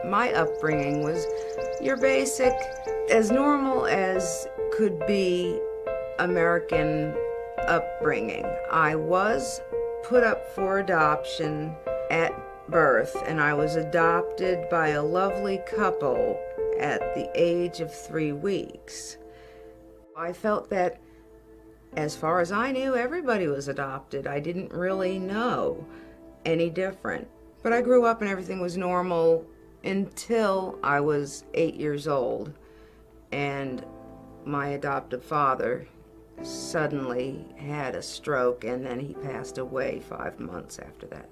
My upbringing was your basic, as normal as could be American upbringing. I was put up for adoption at birth, and I was adopted by a lovely couple at the age of 3 weeks. I felt that, as far as I knew, everybody was adopted. I didn't really know any different. But I grew up and everything was normal until I was 8 years old, and my adoptive father suddenly had a stroke, and then he passed away 5 months after that.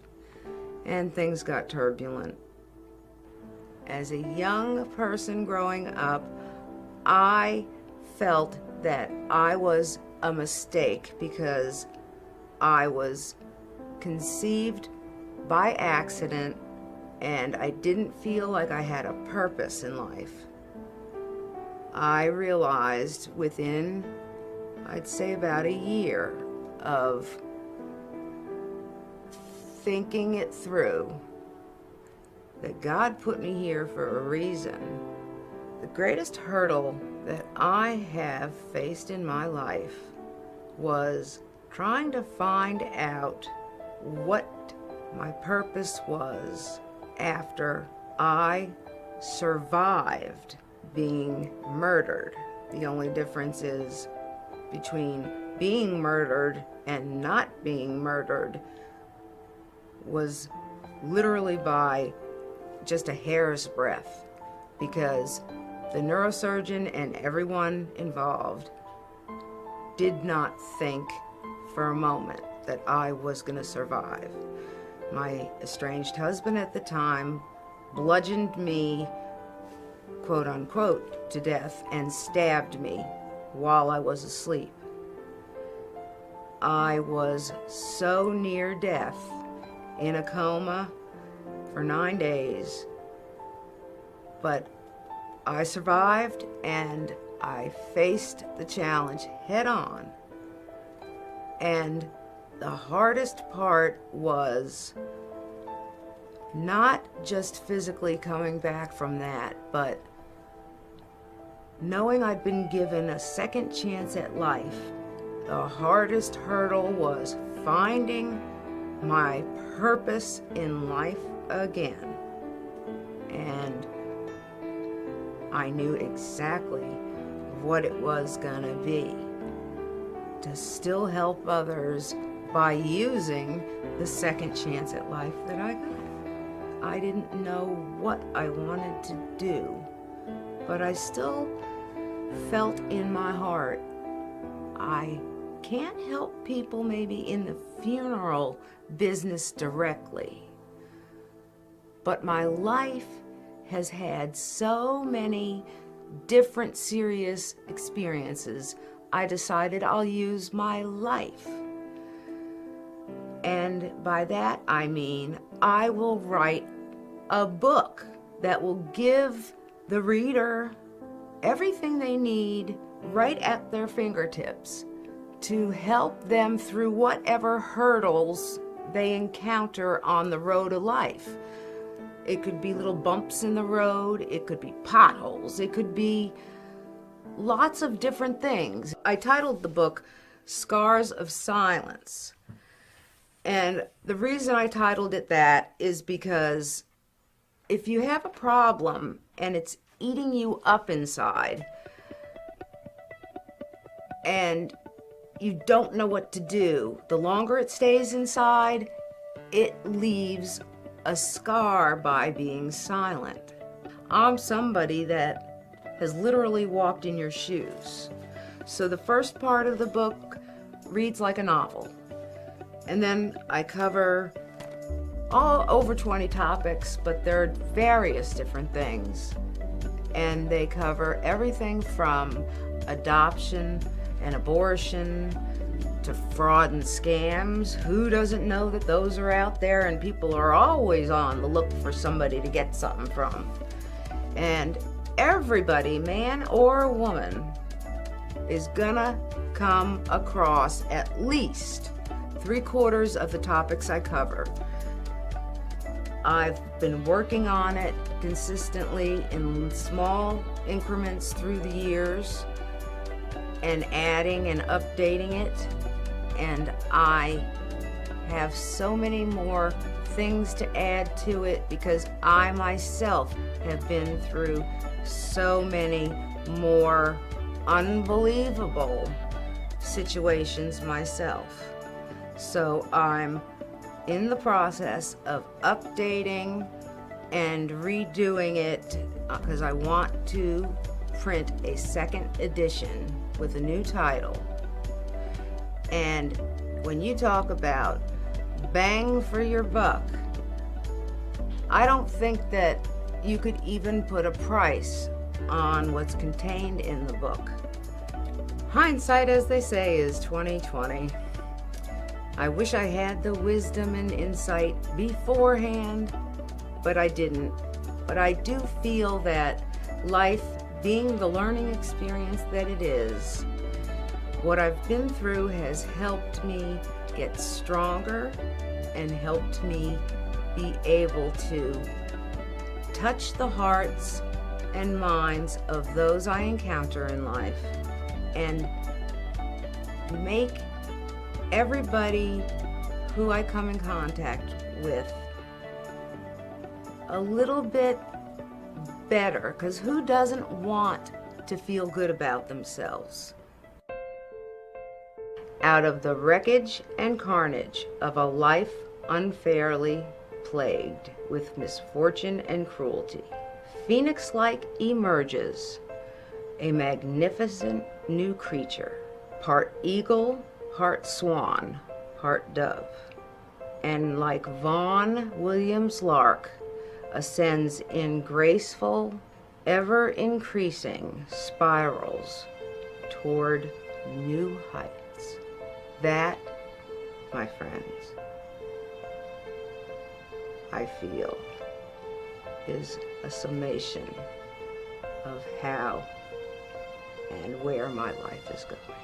And things got turbulent. As a young person growing up, I felt that I was a mistake because I was conceived by accident and I didn't feel like I had a purpose in life. I realized within, I'd say, about a year of thinking it through, that God put me here for a reason. The greatest hurdle that I have faced in my life was trying to find out what my purpose was after I survived being murdered. The only difference is between being murdered and not being murdered was literally by just a hair's breadth, because the neurosurgeon and everyone involved did not think for a moment that I was going to survive. My estranged husband at the time bludgeoned me, quote unquote, to death and stabbed me while I was asleep. I was so near death, in a coma for 9 days, but I survived and I faced the challenge head on. And the hardest part was not just physically coming back from that, but knowing I'd been given a second chance at life. The hardest hurdle was finding my purpose in life again. And I knew exactly what it was gonna be. To still help others by using the second chance at life that I got. I didn't know what I wanted to do, but I still felt in my heart, I can't help people maybe in the funeral business directly, but my life has had so many different serious experiences, I decided I'll use my life. And by that I mean I will write a book that will give the reader everything they need right at their fingertips to help them through whatever hurdles they encounter on the road of life. It could be little bumps in the road, it could be potholes, it could be lots of different things. I titled the book Scars of Silence. And the reason I titled it that is because if you have a problem and it's eating you up inside and you don't know what to do, the longer it stays inside, it leaves a scar by being silent. I'm somebody that has literally walked in your shoes. So the first part of the book reads like a novel. And then I cover all over 20 topics, but there are various different things. And they cover everything from adoption and abortion to fraud and scams. Who doesn't know that those are out there, and people are always on the look for somebody to get something from. And everybody, man or woman, is gonna come across at least 3/4 of the topics I cover. I've been working on it consistently in small increments through the years and adding and updating it, and I have so many more things to add to it because I myself have been through so many more unbelievable situations myself. So I'm in the process of updating and redoing it because I want to print a second edition with a new title. And when you talk about bang for your buck, I don't think that you could even put a price on what's contained in the book. Hindsight, as they say, is 20/20. I wish I had the wisdom and insight beforehand, but I didn't. But I do feel that life, being the learning experience that it is, what I've been through has helped me get stronger and helped me be able to touch the hearts and minds of those I encounter in life and make everybody who I come in contact with a little bit better, because who doesn't want to feel good about themselves? Out of the wreckage and carnage of a life unfairly plagued with misfortune and cruelty, phoenix-like emerges a magnificent new creature, part eagle, part swan, part dove, and like Vaughan Williams' lark, ascends in graceful, ever-increasing spirals toward new heights. That, my friends, I feel is a summation of how and where my life is going.